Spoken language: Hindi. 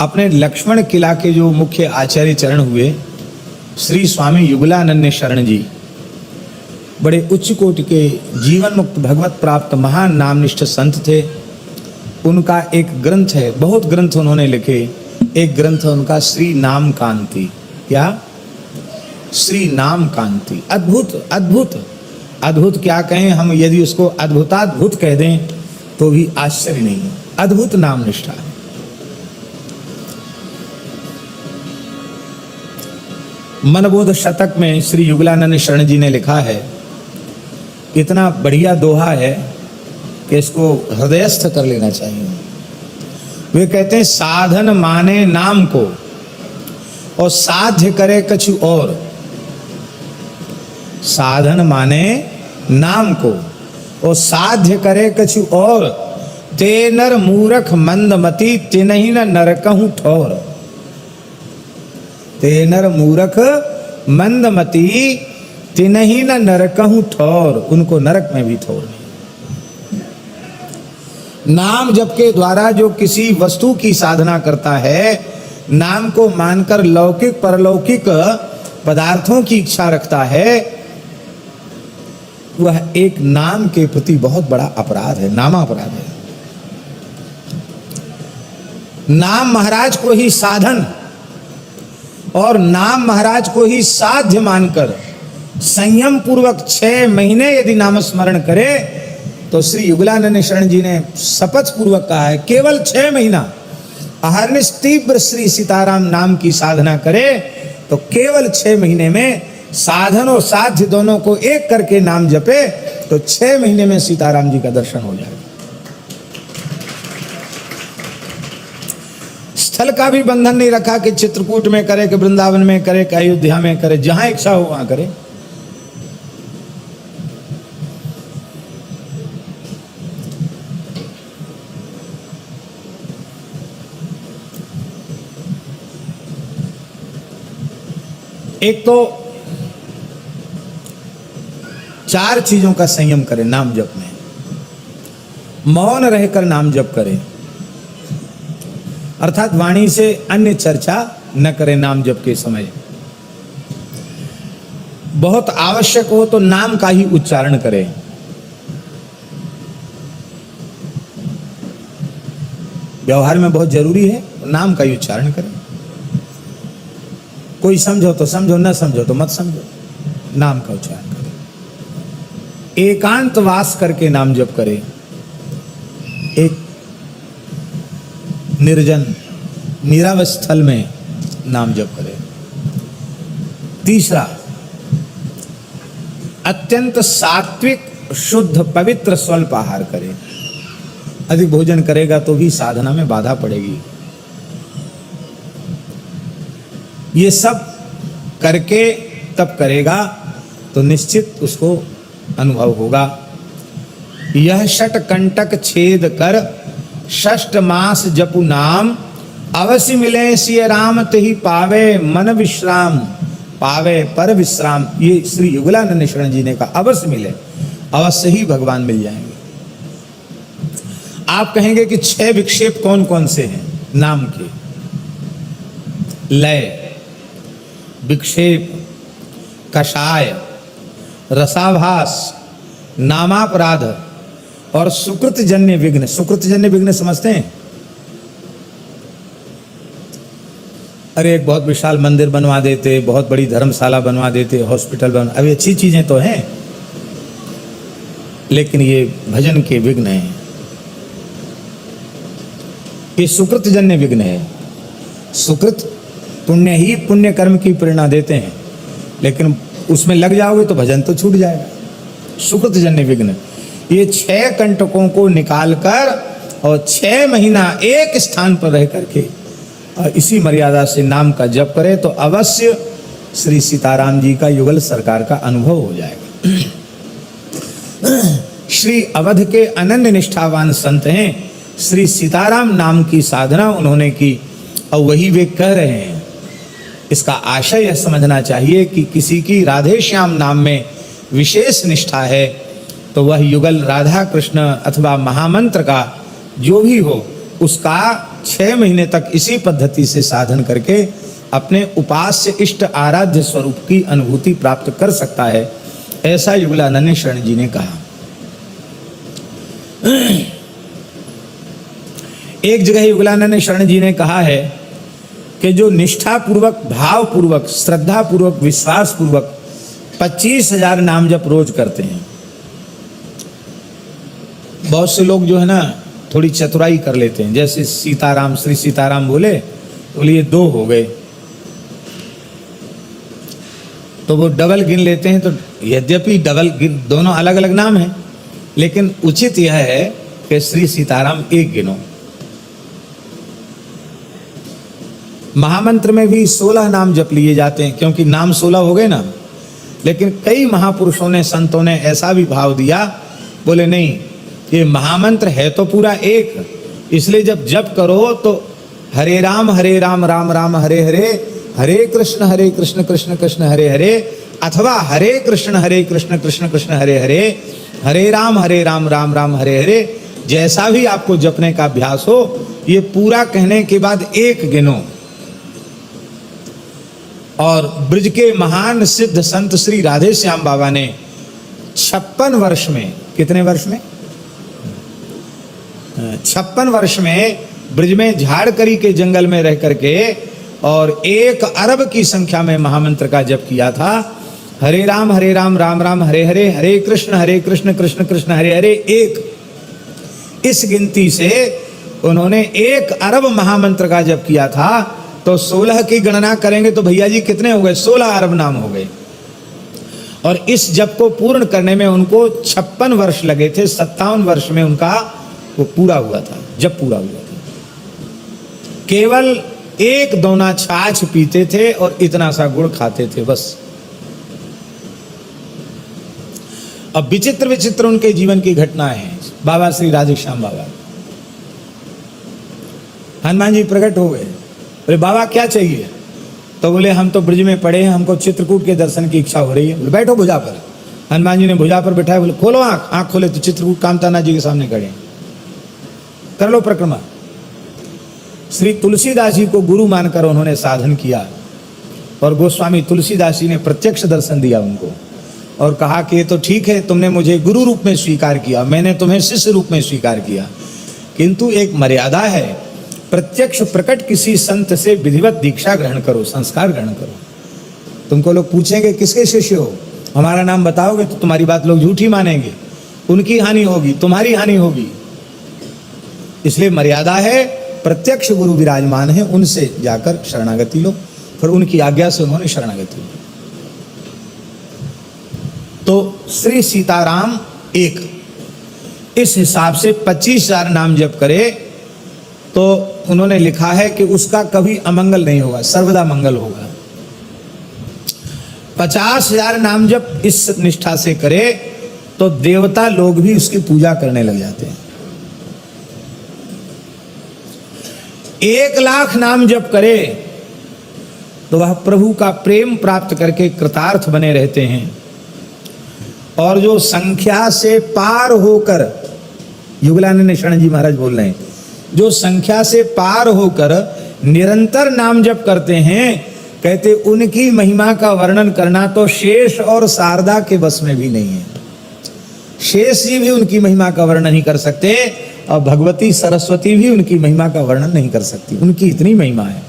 अपने लक्ष्मण किला के जो मुख्य आचार्य चरण हुए श्री स्वामी युगलानंद शरण जी, बड़े उच्च कोटि के जीवन मुक्त भगवत प्राप्त महान नामनिष्ठ संत थे। उनका एक ग्रंथ है, बहुत ग्रंथ उन्होंने लिखे, एक ग्रंथ है उनका श्री नाम कांति। क्या? श्री नाम कांति। अद्भुत अद्भुत अद्भुत क्या कहें हम, यदि उसको अद्भुताद्भुत कह दें तो भी आश्चर्य नहीं है। अद्भुत नाम निष्ठा। मनबोध शतक में श्री युगलानंद शरण जी ने लिखा है, इतना बढ़िया दोहा है कि इसको हृदयस्थ कर लेना चाहिए। वे कहते हैं, साधन माने नाम को और साध्य करे कछु और। साधन माने नाम को और साध्य करे कछु और, ते नर मूरख मंदमती तिनहि न नरकहु ठौर। ते नर मूरख मंदमती तिनहि न नरकहु ठौर, उनको नरक में भी ठौर नहीं। नाम जप के द्वारा जो किसी वस्तु की साधना करता है, नाम को मानकर लौकिक परलौकिक पदार्थों की इच्छा रखता है, वह एक नाम के प्रति बहुत बड़ा अपराध है, नामापराध है। नाम महाराज को ही साधन और नाम महाराज को ही साध्य मानकर संयम पूर्वक 6 महीने यदि नाम स्मरण करे, तो श्री युगलानंद शरण जी ने शपथ पूर्वक कहा है, केवल 6 महीना अहर्निश तीव्र श्री सीताराम नाम की साधना करे तो केवल 6 महीने में साधन और साध्य दोनों को एक करके नाम जपे तो 6 महीने में सीताराम जी का दर्शन हो जाएगा। स्थल का भी बंधन नहीं रखा कि चित्रकूट में करे, कि वृंदावन में करे, कि अयोध्या में करे, जहां इच्छा हो वहां करे। एक तो 4 चीजों का संयम करें नाम जप में। मौन रहकर नाम जप करें, अर्थात वाणी से अन्य चर्चा न करें नाम जप के समय। बहुत आवश्यक हो तो नाम का ही उच्चारण करें। व्यवहार में बहुत जरूरी है, नाम का ही उच्चारण करें। कोई समझो तो समझो, न समझो तो मत समझो, नाम का उच्चारण करें। एकांत वास करके नाम जप करें, एक निर्जन निरव स्थल में नाम जप करें। तीसरा, अत्यंत सात्विक शुद्ध पवित्र स्वल्प आहार करें। अधिक भोजन करेगा तो भी साधना में बाधा पड़ेगी। ये सब करके तब करेगा तो निश्चित उसको अनुभव होगा। यह षट कंटक छेद कर षष्ठ मास जपु नाम, अवश्य मिले सिय राम तहि पावे मन विश्राम, पावे पर विश्राम। ये श्री युगलानंद शरण जी ने कहा, अवश्य मिले, अवश्य ही भगवान मिल जाएंगे। आप कहेंगे कि 6 विक्षेप कौन कौन से हैं नाम के? लय, विक्षेप, कषाय, रसाभास, नामापराध और सुकृत जन्य विघ्न। सुकृत जन्य विघ्न समझते हैं? अरे एक बहुत विशाल मंदिर बनवा देते, बहुत बड़ी धर्मशाला बनवा देते, हॉस्पिटल बनवा, अभी अच्छी चीजें तो हैं, लेकिन ये भजन के विघ्न हैं। ये सुकृत जन्य विघ्न है। सुकृत पुण्य ही पुण्य कर्म की प्रेरणा देते हैं, लेकिन उसमें लग जाओगे तो भजन तो छूट जाएगा। सुकृत जन्य विघ्न, ये 6 कंटकों को निकालकर और 6 महीना एक स्थान पर रह करके और इसी मर्यादा से नाम का जप करे तो अवश्य श्री सीताराम जी का युगल सरकार का अनुभव हो जाएगा। श्री अवध के अनन्य निष्ठावान संत हैं, श्री सीताराम नाम की साधना उन्होंने की और वही वे कह रहे हैं। इसका आशय यह समझना चाहिए कि किसी की राधे श्याम नाम में विशेष निष्ठा है तो वह युगल राधा कृष्ण अथवा महामंत्र का जो भी हो उसका 6 महीने तक इसी पद्धति से साधन करके अपने उपास्य इष्ट आराध्य स्वरूप की अनुभूति प्राप्त कर सकता है, ऐसा युगलानंद शरण जी ने कहा। एक जगह युगलानंद शरण जी ने कहा है कि जो निष्ठा पूर्वक, भाव पूर्वक, श्रद्धा पूर्वक, विश्वास पूर्वक 25,000 नाम जप रोज करते हैं। बहुत से लोग जो है ना थोड़ी चतुराई कर लेते हैं, जैसे सीताराम, श्री सीताराम बोले तो बोले ये 2 हो गए, तो वो डबल गिन लेते हैं। तो यद्यपि डबल गिन, दोनों अलग अलग नाम हैं, लेकिन उचित यह है कि श्री सीताराम 1 गिनो। महामंत्र में भी 16 नाम जप लिए जाते हैं, क्योंकि नाम 16 हो गए ना। लेकिन कई महापुरुषों ने, संतों ने ऐसा भी भाव दिया, बोले नहीं, ये महामंत्र है तो पूरा 1, इसलिए जब जप करो तो हरे राम राम राम हरे हरे, हरे कृष्ण कृष्ण कृष्ण हरे हरे, अथवा हरे कृष्ण कृष्ण कृष्ण हरे हरे, हरे राम राम राम हरे हरे, जैसा भी आपको जपने का अभ्यास हो, ये पूरा कहने के बाद 1 गिनो। और ब्रज के महान सिद्ध संत श्री राधे श्याम बाबा ने 56 वर्ष में, कितने वर्ष में? 56 वर्ष में ब्रज में झाड़करी के जंगल में रह करके और 1 अरब की संख्या में महामंत्र का जप किया था। हरे राम राम राम हरे हरे, हरे कृष्ण कृष्ण कृष्ण हरे हरे 1। इस गिनती से उन्होंने 1 अरब महामंत्र का जप किया था। तो 16 की गणना करेंगे तो भैया जी कितने हो गए? 16 अरब नाम हो गए। और इस जप को पूर्ण करने में उनको 56 वर्ष लगे थे। 57 वर्ष में उनका वो पूरा हुआ था, जब पूरा हुआ था। केवल 1 दोना छाछ पीते थे और इतना सा गुड़ खाते थे, बस। अब विचित्र विचित्र उनके जीवन की घटनाएं हैं। बाबा श्री राधे श्याम बाबा, हनुमान जी प्रकट हो गए, बोले बाबा क्या चाहिए? तो बोले हम तो ब्रज में पड़े हैं, हमको चित्रकूट के दर्शन की इच्छा हो रही है। बोले बैठो भुजा पर। हनुमान जी ने भुजा पर बैठाया, बोले खोलो आंख। आंख खोले तो चित्रकूट कामताना जी के सामने खड़े, कर लो परिक्रमा। श्री तुलसीदास जी को गुरु मानकर उन्होंने साधन किया और गोस्वामी तुलसीदास जी ने प्रत्यक्ष दर्शन दिया उनको और कहा कि ये तो ठीक है, तुमने मुझे गुरु रूप में स्वीकार किया, मैंने तुम्हें शिष्य रूप में स्वीकार किया, किंतु एक मर्यादा है। प्रत्यक्ष प्रकट किसी संत से विधिवत दीक्षा ग्रहण करो, संस्कार ग्रहण करो। तुमको लोग पूछेंगे किसके शिष्य हो, हमारा नाम बताओगे तो तुम्हारी बात लोग झूठी मानेंगे, उनकी हानि होगी, तुम्हारी हानि होगी। इसलिए मर्यादा है, प्रत्यक्ष गुरु विराजमान है, उनसे जाकर शरणागति लो। फिर उनकी आज्ञा से उन्होंने शरणागति ली। तो श्री सीताराम 1, इस हिसाब से 25,000 नाम जप करे तो उन्होंने लिखा है कि उसका कभी अमंगल नहीं होगा, सर्वदा मंगल होगा। 50,000 नाम जप इस निष्ठा से करे तो देवता लोग भी उसकी पूजा करने लग जाते हैं। 1,00,000 नाम जप करे तो वह प्रभु का प्रेम प्राप्त करके कृतार्थ बने रहते हैं। और जो संख्या से पार होकर, युगलानंद शरण जी महाराज बोल रहे हैं, जो संख्या से पार होकर निरंतर नाम जप करते हैं, कहते उनकी महिमा का वर्णन करना तो शेष और शारदा के बस में भी नहीं है। शेष जी भी उनकी महिमा का वर्णन नहीं कर सकते और भगवती सरस्वती भी उनकी महिमा का वर्णन नहीं कर सकती, उनकी इतनी महिमा है।